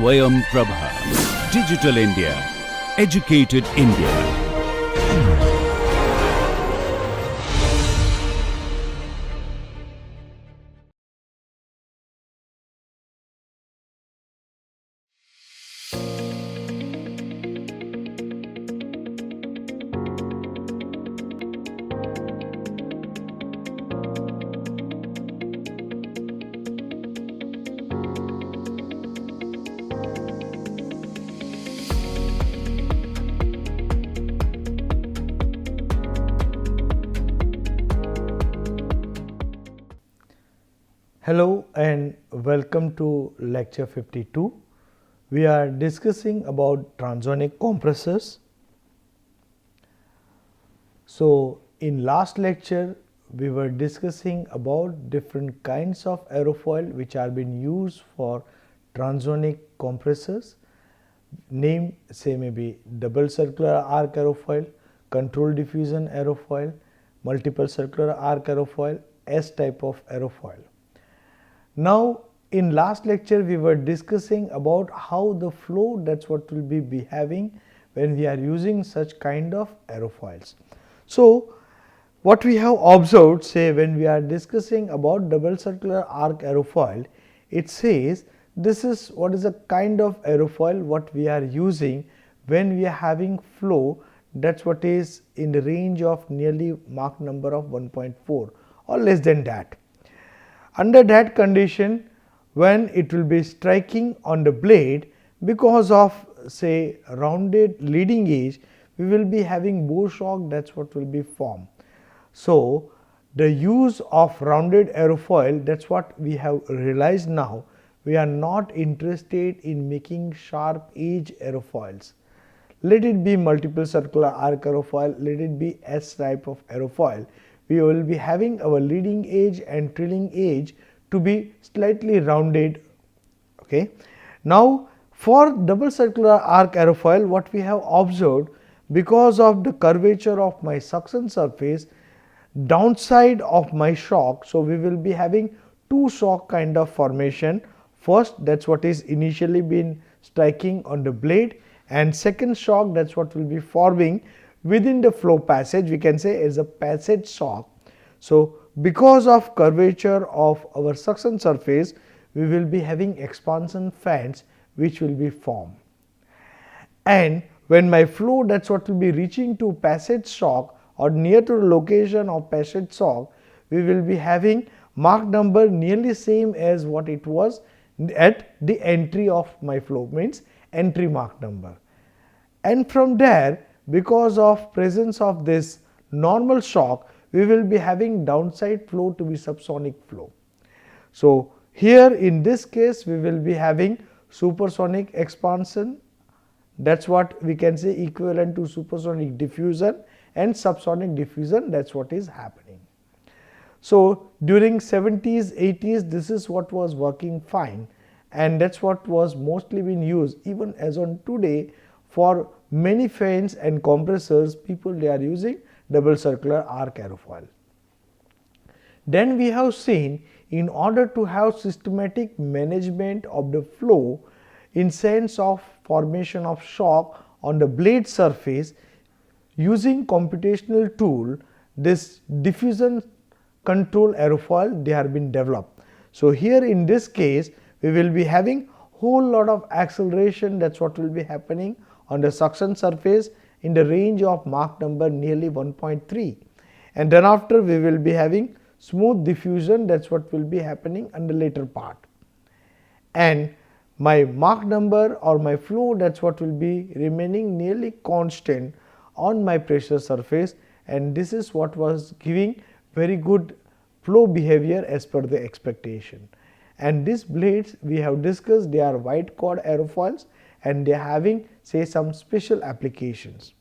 SwayamPrabha. Digital India. Educated India. Hello and welcome to lecture 52. We are discussing about transonic compressors. So in last lecture we were discussing about different kinds of aerofoil which are being used for transonic compressors. Name say maybe double circular arc aerofoil, controlled diffusion aerofoil, multiple circular arc aerofoil, S type of aerofoil. Now in last lecture we were discussing about how the flow, that's what will be behaving when we are using such kind of aerofoils. So what we have observed, say when we are discussing about double circular arc aerofoil, it says this is what is a kind of aerofoil what we are using when we are having flow, that's what is in the range of nearly Mach number of 1.4 or less than that. Under that condition, when it will be striking on the blade, because of say rounded leading edge, we will be having bow shock, that's what will be formed. So the use of rounded aerofoil, that's what we have realized now. We are not interested in making sharp edge aerofoils. Let it be multiple circular arc aerofoil, let it be S type of aerofoil. We will be having our leading edge and trailing edge to be slightly rounded. Okay. Now for double circular arc aerofoil, what we have observed, because of the curvature of my suction surface, downside of my shock, so we will be having two shock kind of formation. First, that's what is initially been striking on the blade, and second shock, that's what will be forming within the flow passage, we can say is a passage shock. So because of curvature of our suction surface, we will be having expansion fans which will be formed. And when my flow, that's what will be reaching to passage shock or near to the location of passage shock, we will be having Mach number nearly same as what it was at the entry of my flow, means entry Mach number. And from there, because of presence of this normal shock, we will be having downside flow to be subsonic flow. So here in this case we will be having supersonic expansion, that's what we can say equivalent to supersonic diffusion, and subsonic diffusion, that's what is happening. So during 70s, 80s, this is what was working fine, and that's what was mostly being used. Even as on today, for many fans and compressors, people they are using double circular arc aerofoil. Then we have seen, in order to have systematic management of the flow in sense of formation of shock on the blade surface, using computational tool, this diffusion control aerofoil they have been developed. So here in this case we will be having whole lot of acceleration, that's what will be happening on the suction surface in the range of Mach number nearly 1.3, and then after we will be having smooth diffusion, that's what will be happening on the later part, and my Mach number or my flow, that's what will be remaining nearly constant on my pressure surface, and this is what was giving very good flow behavior as per the expectation. And these blades we have discussed, they are white cord aerofoils and they are having say some special applications.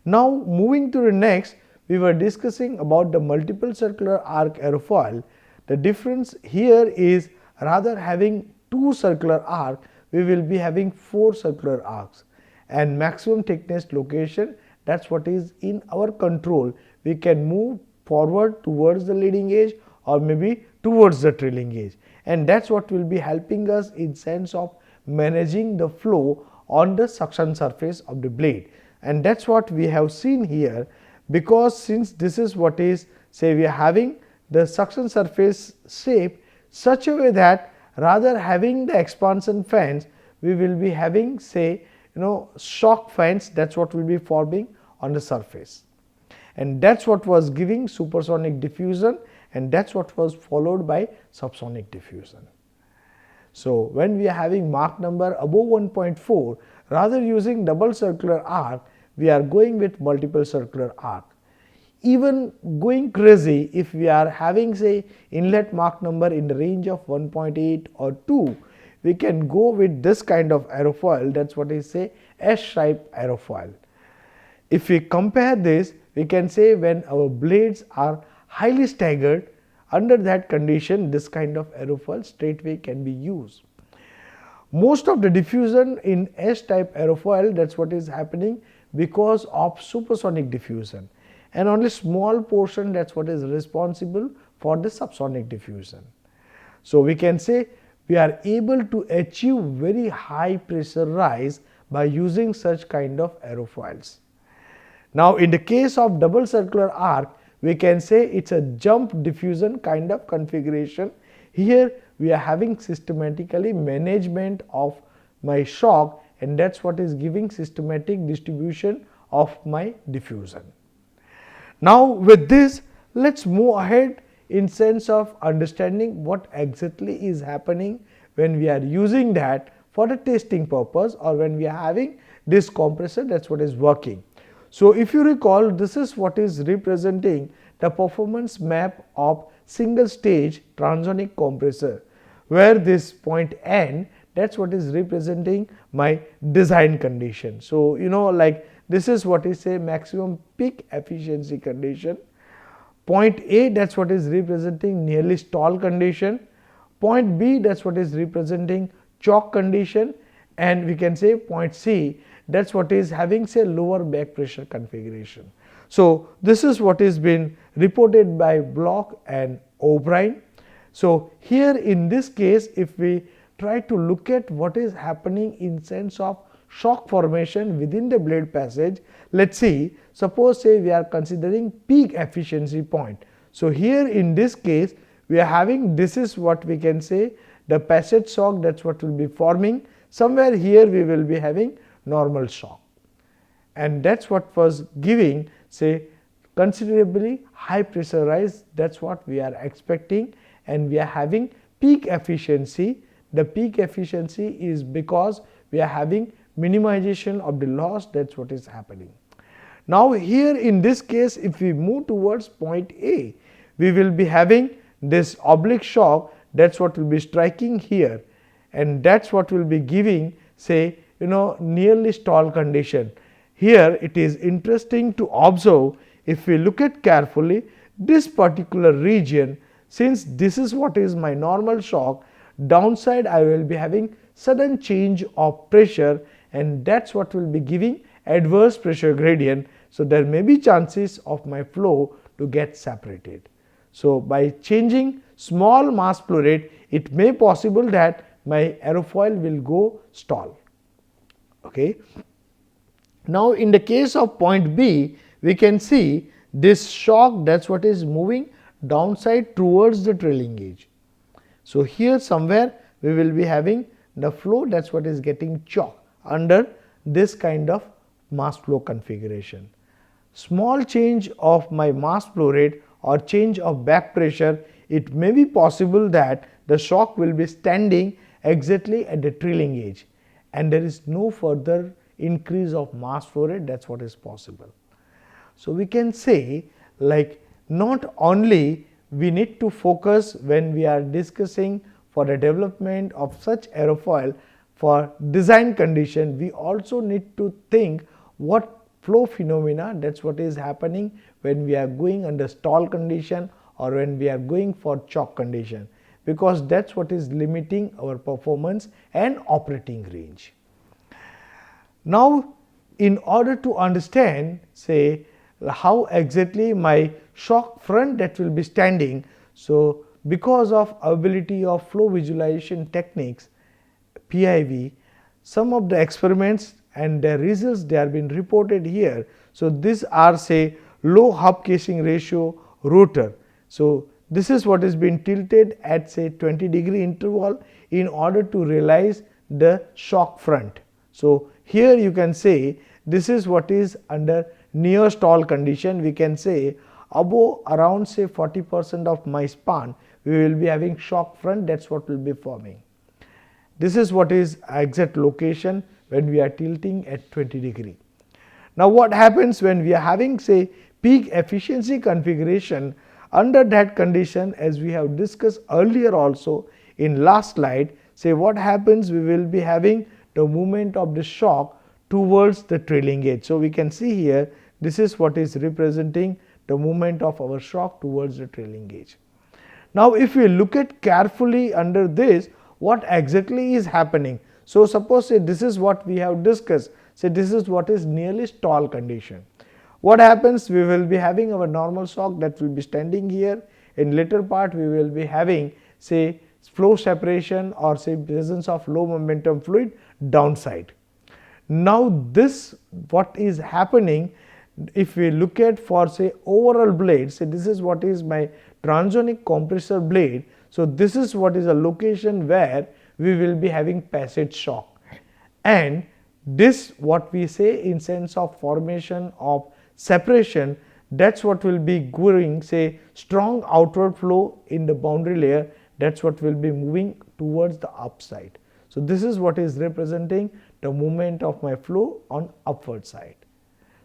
Now moving to the next, we were discussing about the multiple circular arc aerofoil. The difference here is rather having two circular arc, we will be having four circular arcs, and maximum thickness location, that's what is in our control. We can move forward towards the leading edge or maybe towards the trailing edge, and that's what will be helping us in sense of managing the flow on the suction surface of the blade. And that's what we have seen here, because since this is what is, say, we are having the suction surface shape such a way that rather having the expansion fans, we will be having, say, shock fans, that's what will be forming on the surface. And that's what was giving supersonic diffusion, and that's what was followed by subsonic diffusion. So when we are having Mach number above 1.4, rather using double circular arc, we are going with multiple circular arc. Even going crazy, if we are having, say, inlet Mach number in the range of 1.8 or 2, we can go with this kind of aerofoil, that's what is, say, S-type aerofoil. If we compare this, we can say when our blades are highly staggered, under that condition this kind of aerofoil straightway can be used. Most of the diffusion in S-type aerofoil, that's what is happening because of supersonic diffusion, and only small portion, that's what is responsible for the subsonic diffusion. So we can say we are able to achieve very high pressure rise by using such kind of aerofoils. Now in the case of double circular arc, we can say it's a jump diffusion kind of configuration. Here we are having systematically management of my shock, and that's what is giving systematic distribution of my diffusion. Now with this, let's move ahead in sense of understanding what exactly is happening when we are using that for the testing purpose, or when we are having this compressor, that's what is working. So if you recall, this is what is representing the performance map of single stage transonic compressor, where this point N, that's what is representing my design condition. So like this is what is, say, maximum peak efficiency condition. Point A, that's what is representing nearly stall condition. Point B, that's what is representing choke condition, and we can say point C, that's what is having, say, lower back pressure configuration. So this is what is been reported by Block and O'Brien. So here in this case, if we try to look at what is happening in sense of shock formation within the blade passage, let's see, suppose, say, we are considering peak efficiency point. So here in this case, we are having, this is what we can say, the passage shock, that's what will be forming. Somewhere here we will be having normal shock, and that's what was giving, say, considerably high pressure rise, that's what we are expecting, and we are having peak efficiency. The peak efficiency is because we are having minimization of the loss, that's what is happening. Now here in this case, if we move towards point A, we will be having this oblique shock, that's what will be striking here, and that's what will be giving, say, nearly stall condition. Here it is interesting to observe, if we look at carefully this particular region, since this is what is my normal shock, downside I will be having sudden change of pressure, and that's what will be giving adverse pressure gradient. So there may be chances of my flow to get separated. So by changing small mass flow rate, it may possible that my aerofoil will go stall. Okay. Now in the case of point B, we can see this shock, that's what is moving downside towards the trailing edge. So here somewhere we will be having the flow, that's what is getting choked under this kind of mass flow configuration. Small change of my mass flow rate or change of back pressure, it may be possible that the shock will be standing exactly at the trailing edge, and there is no further increase of mass flow rate, that's what is possible. So we can say, like, not only we need to focus when we are discussing for the development of such aerofoil for design condition, we also need to think what flow phenomena, that's what is happening when we are going under stall condition or when we are going for choke condition, because that's what is limiting our performance and operating range. Now in order to understand, say, how exactly my shock front that will be standing, so because of ability of flow visualization techniques, PIV, some of the experiments and their results they are being reported here. So these are say low hub casing ratio rotor. So this is what is being tilted at say 20-degree interval in order to realize the shock front. So here you can say this is what is under near stall condition. We can say above around say 40% of my span we will be having shock front, that is what will be forming. This is what is exact location when we are tilting at 20-degree. Now what happens when we are having say peak efficiency configuration? Under that condition, as we have discussed earlier also in last slide, say what happens, we will be having the movement of the shock towards the trailing edge. So we can see here this is what is representing the movement of our shock towards the trailing edge. Now if we look at carefully under this, what exactly is happening? So suppose say this is what we have discussed, say this is what is nearly stall condition. What happens, we will be having our normal shock that will be standing here. In later part we will be having say flow separation or say presence of low momentum fluid downside. Now this what is happening, if we look at for say overall blade, say this is what is my transonic compressor blade. So this is what is a location where we will be having passage shock, and this what we say in sense of formation of separation, that's what will be going say strong outward flow in the boundary layer, that's what will be moving towards the upside. So this is what is representing the movement of my flow on upward side.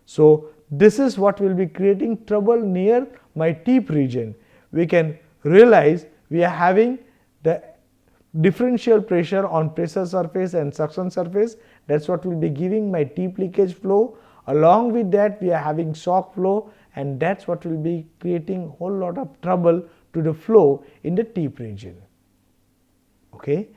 So this is what will be creating trouble near my tip region. We can realize we are having the differential pressure on pressure surface and suction surface, that's what will be giving my tip leakage flow. Along with that we are having shock flow, and that's what will be creating whole lot of trouble to the flow in the tip region. Okay.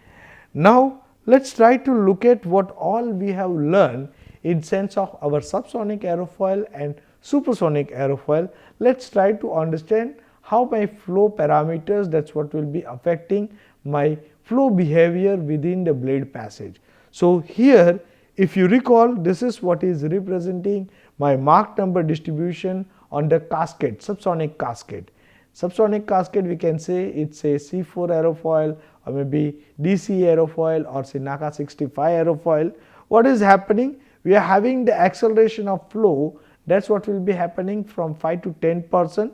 Now let's try to look at what all we have learned in sense of our subsonic aerofoil and supersonic aerofoil. Let's try to understand how my flow parameters, that's what will be affecting my flow behavior within the blade passage. So here if you recall, this is what is representing my Mach number distribution on the cascade, subsonic cascade. Subsonic cascade we can say it's a C4 aerofoil or maybe DC aerofoil or say NACA 65 aerofoil. What is happening? We are having the acceleration of flow, that's what will be happening from 5 to 10%,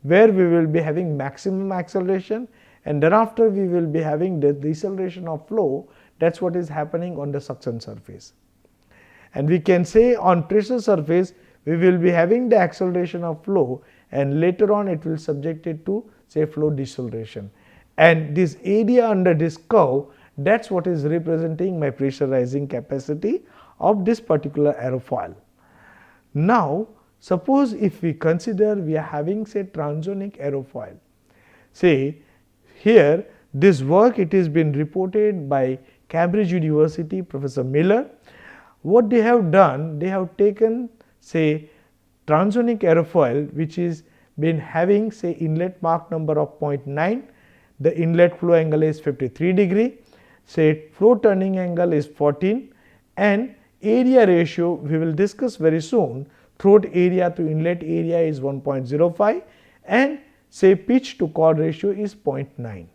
where we will be having maximum acceleration, and thereafter we will be having the deceleration of flow, that's what is happening on the suction surface. And we can say on pressure surface we will be having the acceleration of flow, and later on it will subjected to say flow deceleration. And this area under this curve, that's what is representing my pressurizing capacity of this particular aerofoil. Now suppose if we consider we are having say transonic aerofoil, say here this work it is been reported by Cambridge University, Professor Miller. What they have done, they have taken say transonic aerofoil which is been having say inlet Mach number of 0.9, the inlet flow angle is 53 degree, say flow turning angle is 14, and area ratio we will discuss very soon, throat area to inlet area is 1.05, and say pitch to chord ratio is 0.9.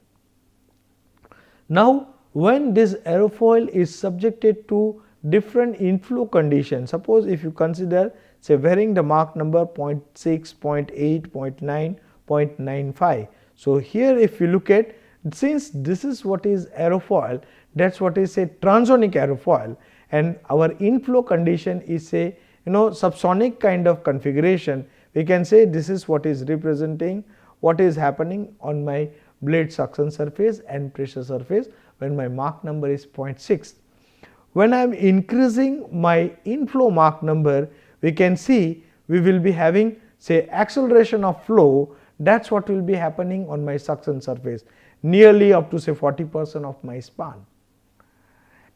Now when this aerofoil is subjected to different inflow conditions, suppose if you consider say varying the Mach number 0.6, 0.8, 0.9, 0.95. So here if you look at, since this is what is aerofoil, that's what is say transonic aerofoil, and our inflow condition is say subsonic kind of configuration, we can say this is what is representing what is happening on my blade suction surface and pressure surface when my Mach number is 0.6. When I am increasing my inflow Mach number, we can see we will be having say acceleration of flow, that's what will be happening on my suction surface nearly up to say 40% of my span,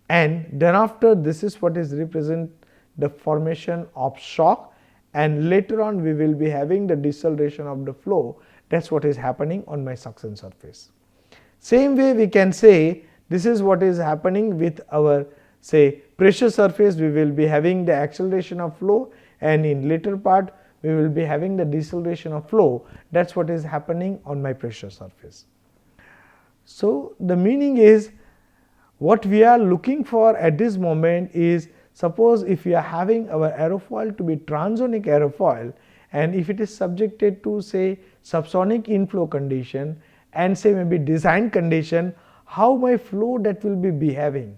and then after this is what is represent the formation of shock, and later on we will be having the deceleration of the flow, that's what is happening on my suction surface. Same way we can say this is what is happening with our say pressure surface, we will be having the acceleration of flow, and in later part we will be having the deceleration of flow. That is what is happening on my pressure surface. So the meaning is, what we are looking for at this moment is, suppose if we are having our aerofoil to be transonic aerofoil, and if it is subjected to say subsonic inflow condition and say maybe design condition, how my flow that will be behaving.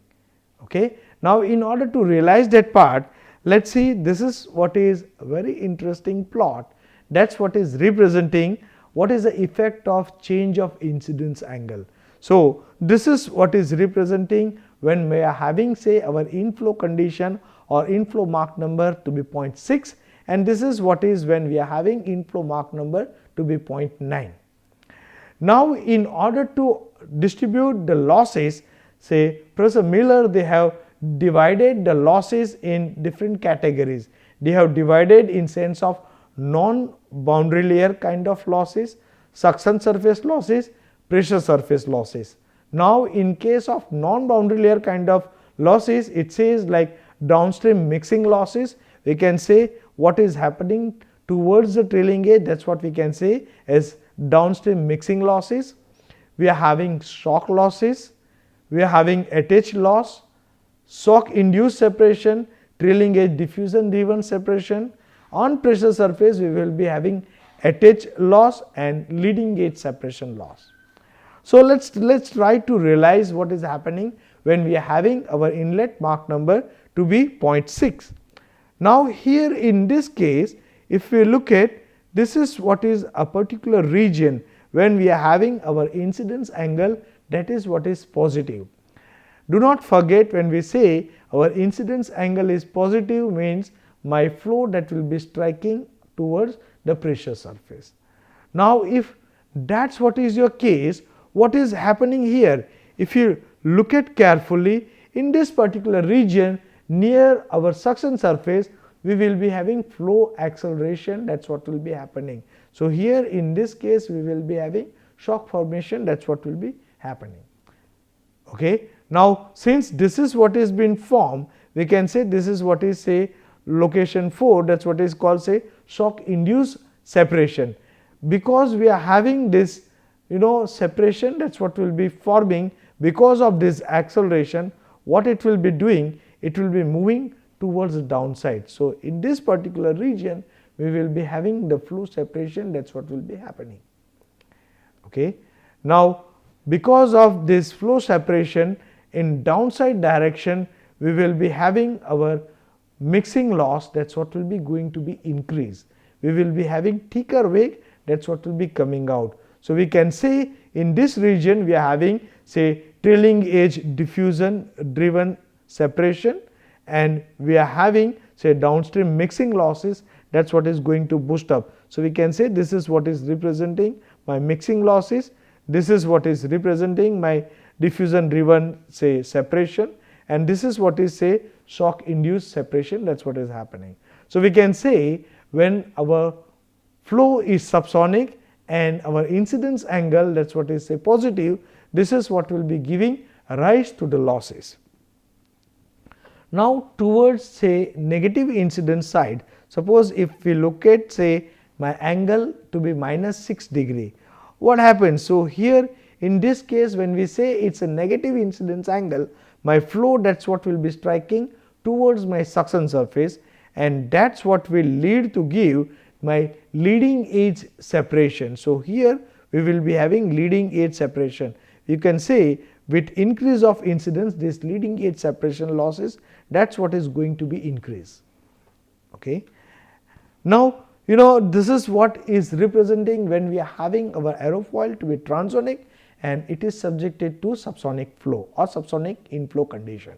Okay. Now in order to realize that part, let us see, this is what is a very interesting plot. That is what is representing what is the effect of change of incidence angle. So this is what is representing when we are having say our inflow condition or inflow Mach number to be 0.6, and this is what is when we are having inflow Mach number to be 0.9. Now in order to distribute the losses, say Professor Miller, they have divided the losses in different categories. They have divided in sense of non-boundary layer kind of losses, suction surface losses, pressure surface losses. Now in case of non-boundary layer kind of losses, it says like downstream mixing losses. We can say what is happening towards the trailing edge, that is what we can say as downstream mixing losses. We are having shock losses, we are having attach loss, shock induced separation, trailing edge diffusion driven separation. On pressure surface we will be having attach loss and leading edge separation loss. So let's try to realize what is happening when we are having our inlet Mach number to be 0.6. Now here in this case, if we look at, this is what is a particular region when we are having our incidence angle, that is what is positive. Do not forget, when we say our incidence angle is positive, means my flow that will be striking towards the pressure surface. Now if that is what is your case, what is happening here? If you look at carefully, in this particular region near our suction surface, we will be having flow acceleration, that is what will be happening. So here in this case we will be having shock formation, that is what will be happening. Okay. Now since this is what is been formed, we can say this is what is say location 4, that is what is called say shock induced separation. Because we are having this separation, that is what will be forming because of this acceleration, what it will be doing, it will be moving towards the downside. So in this particular region we will be having the flow separation, that is what will be happening. Okay. Now because of this flow separation in downside direction, we will be having our mixing loss, that is what will be going to be increased. We will be having thicker wake, that is what will be coming out. So we can say in this region we are having say trailing edge diffusion driven separation, and we are having say downstream mixing losses, that is what is going to boost up. So we can say this is what is representing my mixing losses, this is what is representing my diffusion driven say separation, and this is what is say shock induced separation, that is what is happening. So we can say when our flow is subsonic and our incidence angle, that is what is say positive, this is what will be giving rise to the losses. Now towards say negative incidence side, suppose if we look at say my angle to be -6 degree, what happens? So here in this case when we say it is a negative incidence angle, my flow, that is what will be striking towards my suction surface, and that is what will lead to give my leading edge separation. So here we will be having leading edge separation. You can say with increase of incidence, this leading edge separation losses, that is what is going to be increased. Okay. Now this is what is representing when we are having our aerofoil to be transonic and it is subjected to subsonic flow or subsonic inflow condition.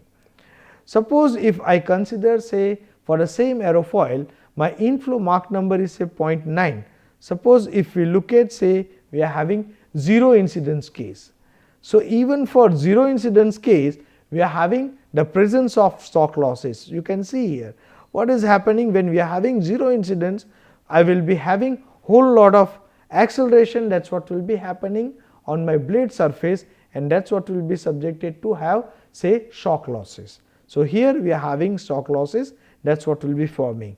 Suppose if I consider say for the same aerofoil, my inflow Mach number is say 0.9. Suppose if we look at say we are having 0 incidence case. So even for 0 incidence case, we are having the presence of shock losses. You can see here what is happening when we are having 0 incidence. I will be having whole lot of acceleration, that is what will be happening on my blade surface, and that is what will be subjected to have say shock losses. So here we are having shock losses, that's what will be forming.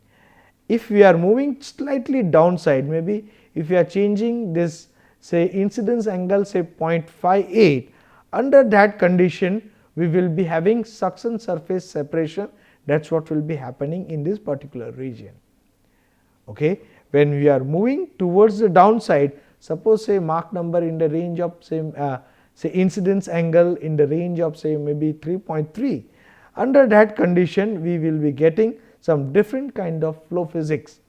If we are moving slightly downside, maybe if we are changing this say incidence angle say 0.58, under that condition we will be having suction surface separation, that's what will be happening in this particular region. Okay. When we are moving towards the downside, suppose say Mach number in the range of say incidence angle in the range of say maybe 3.3, under that condition we will be getting some different kind of flow physics.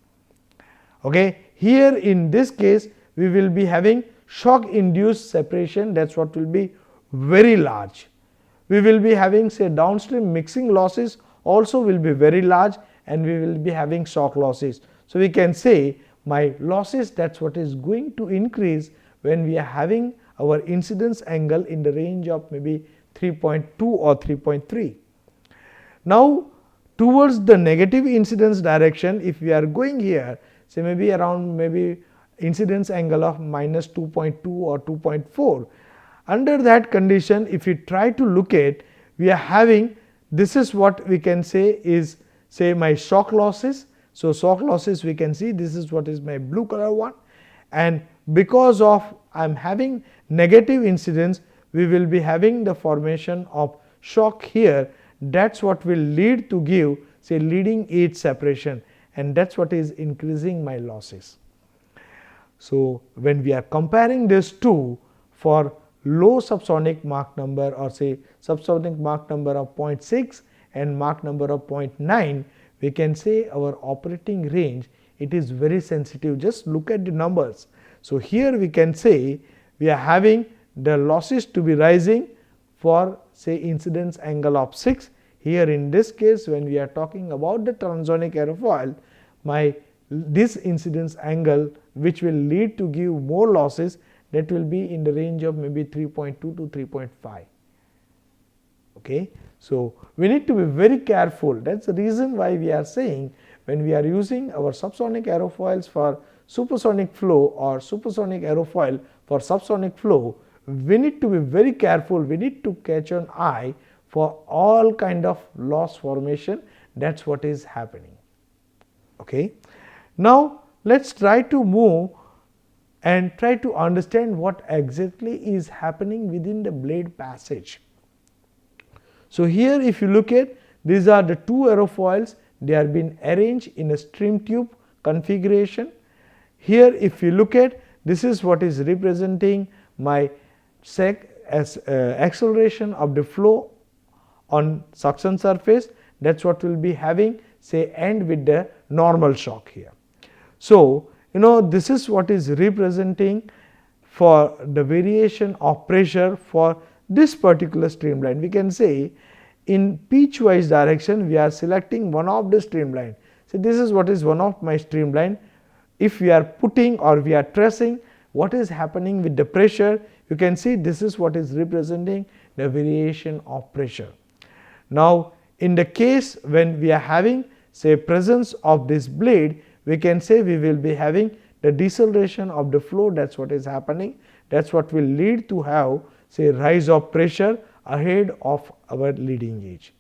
Okay. Here in this case we will be having shock induced separation, that's what will be very large. We will be having say downstream mixing losses also will be very large, and we will be having shock losses. So we can say my losses, that's what is going to increase when we are having our incidence angle in the range of maybe 3.2 or 3.3. Now towards the negative incidence direction, if we are going here say maybe around maybe incidence angle of minus 2.2 or 2.4, under that condition if we try to look at, we are having, this is what we can say is say my shock losses. So shock losses we can see, this is what is my blue color one, and because of I am having negative incidence, we will be having the formation of shock here, that's what will lead to give say leading edge separation, and that's what is increasing my losses. So when we are comparing these two for low subsonic Mach number or say subsonic Mach number of 0.6 and Mach number of 0.9, we can say our operating range, it is very sensitive. Just look at the numbers. So here we can say we are having the losses to be rising for say incidence angle of 6. Here in this case when we are talking about the transonic aerofoil, this incidence angle which will lead to give more losses, that will be in the range of maybe 3.2 to 3.5. Okay. So we need to be very careful. That's the reason why we are saying when we are using our subsonic aerofoils for supersonic flow or supersonic aerofoil for subsonic flow, we need to be very careful. We need to catch an eye for all kind of loss formation. That's what is happening. Okay. Now let's try to move and try to understand what exactly is happening within the blade passage. So here if you look at, these are the two aerofoils, they are being arranged in a stream tube configuration. Here if you look at, this is what is representing my acceleration of the flow on suction surface, that's what will be having say end with the normal shock here. So this is what is representing for the variation of pressure for this particular streamline. We can say in pitchwise direction we are selecting one of the streamline. So this is what is one of my streamline. If we are putting or we are tracing what is happening with the pressure, you can see this is what is representing the variation of pressure. Now in the case when we are having say presence of this blade, we can say we will be having the deceleration of the flow, that's what is happening, that's what will lead to have say rise of pressure ahead of our leading edge.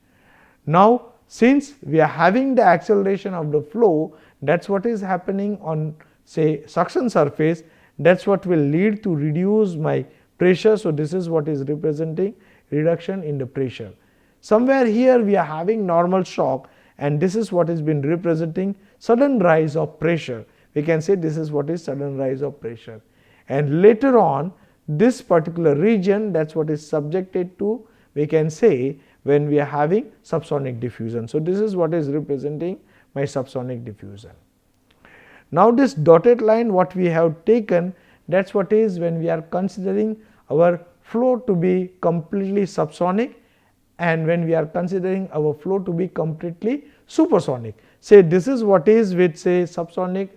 Now since we are having the acceleration of the flow, that's what is happening on say suction surface, that's what will lead to reduce my pressure. So this is what is representing reduction in the pressure. Somewhere here we are having normal shock, and this is what has been representing sudden rise of pressure. We can say this is what is sudden rise of pressure, and later on this particular region, that's what is subjected to, we can say when we are having subsonic diffusion. So this is what is representing my subsonic diffusion. Now this dotted line what we have taken, that's what is when we are considering our flow to be completely subsonic and when we are considering our flow to be completely supersonic. Say this is what is with say subsonic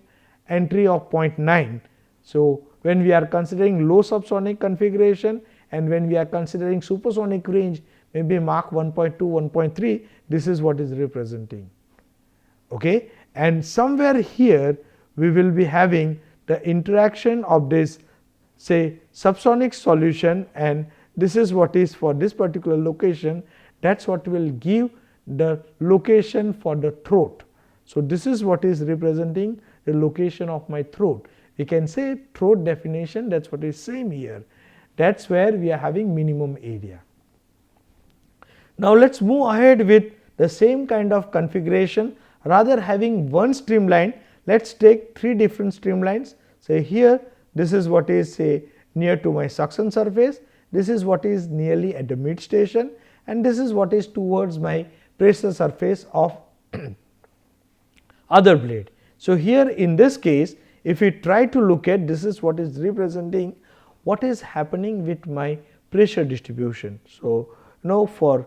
entry of 0.9. So when we are considering low subsonic configuration and when we are considering supersonic range maybe Mach 1.2, 1.3, this is what is representing. Okay, and somewhere here we will be having the interaction of this say subsonic solution, and this is what is for this particular location, that's what will give the location for the throat. So this is what is representing the location of my throat. We can say throat definition, that's what is same here. That's where we are having minimum area. Now let's move ahead with the same kind of configuration. Rather having one streamline, let's take three different streamlines. Say here, this is what is say near to my suction surface, this is what is nearly at the mid station, and this is what is towards my pressure surface of other blade. So here in this case, if we try to look at, this is what is representing what is happening with my pressure distribution. So now for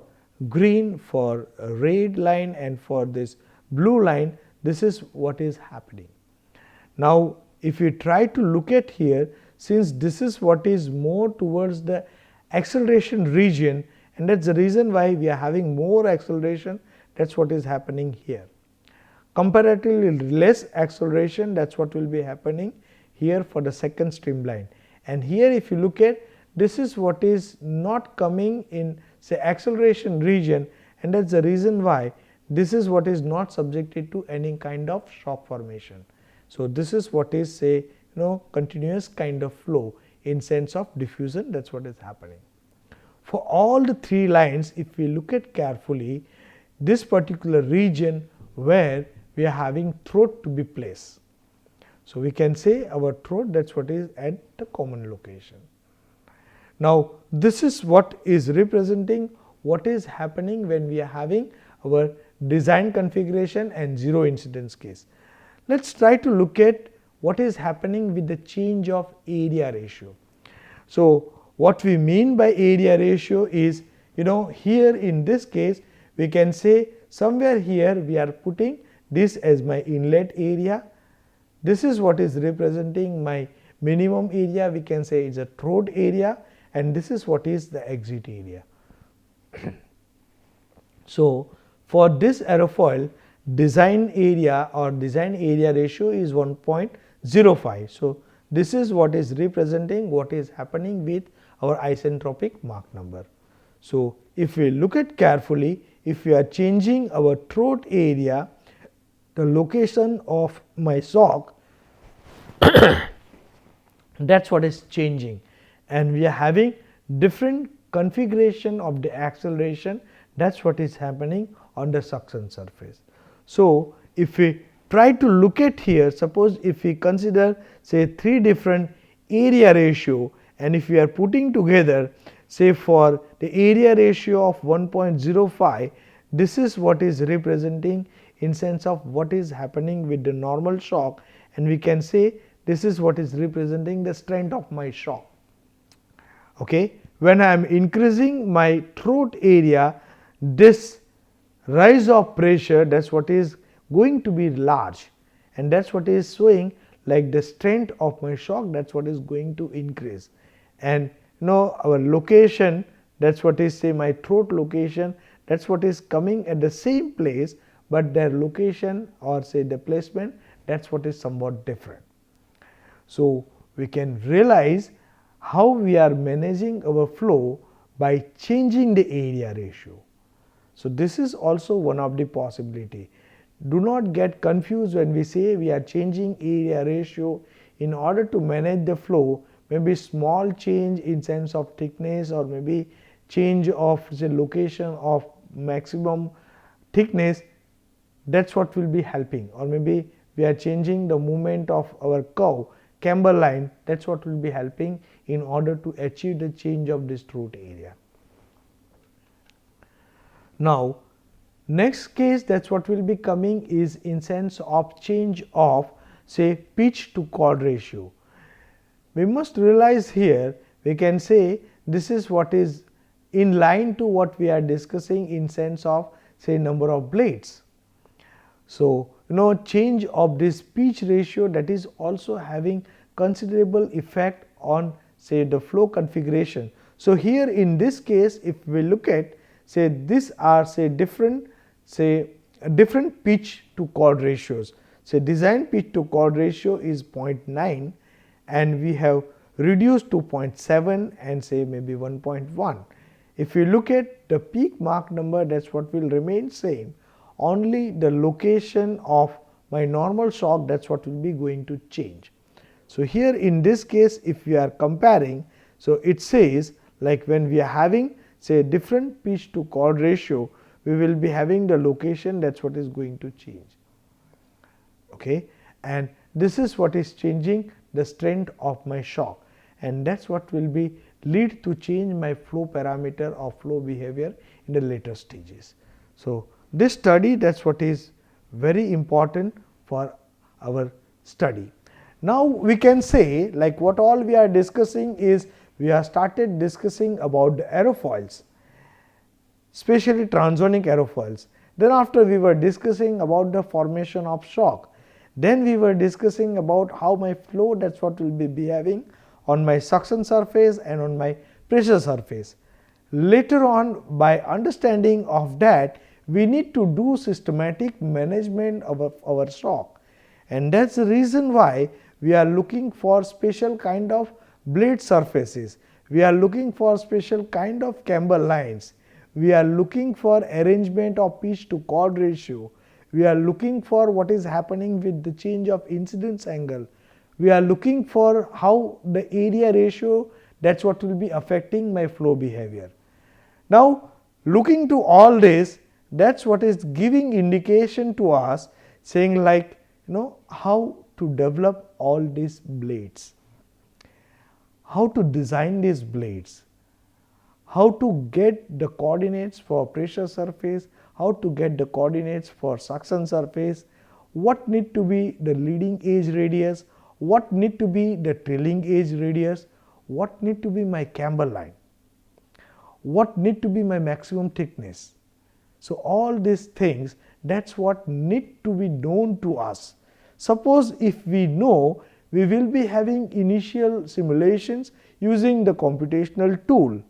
green, for a red line, and for this blue line, this is what is happening. Now if we try to look at here, since this is what is more towards the acceleration region, and that's the reason why we are having more acceleration, that's what is happening here. Comparatively less acceleration, that's what will be happening here for the second streamline. And here if you look at, this is what is not coming in say acceleration region, and that's the reason why this is what is not subjected to any kind of shock formation. So this is what is say continuous kind of flow in sense of diffusion, that's what is happening. For all the three lines, if we look at carefully, this particular region where we are having throat to be placed. So we can say our throat, that's what is at the common location. Now this is what is representing what is happening when we are having our design configuration and zero incidence case. Let's try to look at what is happening with the change of area ratio. So what we mean by area ratio is, here in this case we can say somewhere here we are putting this as my inlet area. This is what is representing my minimum area, we can say is a throat area, and this is what is the exit area. So for this aerofoil, design area or design area ratio is 1.05. So this is what is representing what is happening with our isentropic Mach number. So if we look at carefully, if we are changing our throat area, the location of my shock, that's what is changing, and we are having different configuration of the acceleration, that's what is happening on the suction surface. So if we try to look at here, suppose if we consider say three different area ratio, and if we are putting together say for the area ratio of 1.05, this is what is representing in sense of what is happening with the normal shock, and we can say this is what is representing the strength of my shock. Okay, when I am increasing my throat area, this rise of pressure, that's what is going to be large, and that's what is showing like the strength of my shock, that's what is going to increase. And our location, that's what is say my throat location, that's what is coming at the same place, but their location or say the placement, that's what is somewhat different. So we can realize how we are managing our flow by changing the area ratio. So this is also one of the possibility. Do not get confused when we say we are changing area ratio in order to manage the flow. Maybe small change in sense of thickness, or maybe change of the location of maximum thickness, that's what will be helping, or maybe we are changing the movement of our curve camber line, that's what will be helping in order to achieve the change of this throat area. Now next case, that's what will be coming is in sense of change of say pitch to chord ratio. We must realize here, we can say this is what is in line to what we are discussing in sense of say number of blades. So change of this pitch ratio, that is also having considerable effect on say the flow configuration. So here in this case, if we look at say these are say different pitch to chord ratios. Say design pitch to chord ratio is 0.9, and we have reduced to 0.7 and say maybe 1.1. If you look at the peak Mach number, that's what will remain same. Only the location of my normal shock, that's what will be going to change. So here in this case, if we are comparing, so it says like when we are having say different pitch to chord ratio, we will be having the location, that's what is going to change. Okay, and this is what is changing the strength of my shock, and that's what will be lead to change my flow parameter or flow behavior in the later stages. So this study, that's what is very important for our study. Now we can say like what all we are discussing is we have started discussing about the aerofoils, especially transonic aerofoils. Then after we were discussing about the formation of shock. Then we were discussing about how my flow, that's what will be behaving on my suction surface and on my pressure surface. Later on, by understanding of that, we need to do systematic management of our shock, and that's the reason why we are looking for special kind of blade surfaces, we are looking for special kind of camber lines, we are looking for arrangement of pitch to chord ratio, we are looking for what is happening with the change of incidence angle, we are looking for how the area ratio, that's what will be affecting my flow behavior. Now looking to all this, that's what is giving indication to us, saying like how to develop all these blades, how to design these blades, how to get the coordinates for pressure surface, how to get the coordinates for suction surface, what need to be the leading edge radius, what need to be the trailing edge radius, what need to be my camber line, what need to be my maximum thickness. So all these things, that's what need to be known to us. Suppose if we know, we will be having initial simulations using the computational tool.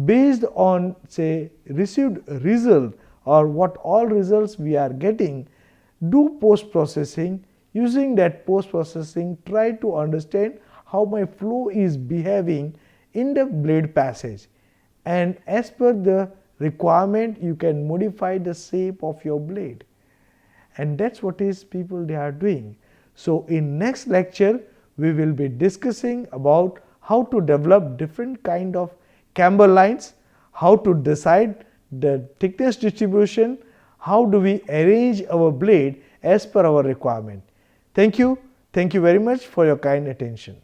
Based on say received result or what all results we are getting, do post processing. Using that post processing, try to understand how my flow is behaving in the blade passage, and as per the requirement you can modify the shape of your blade, and that's what is people they are doing. So in next lecture we will be discussing about how to develop different kind of camber lines, how to decide the thickness distribution, how do we arrange our blade as per our requirement. Thank you very much for your kind attention.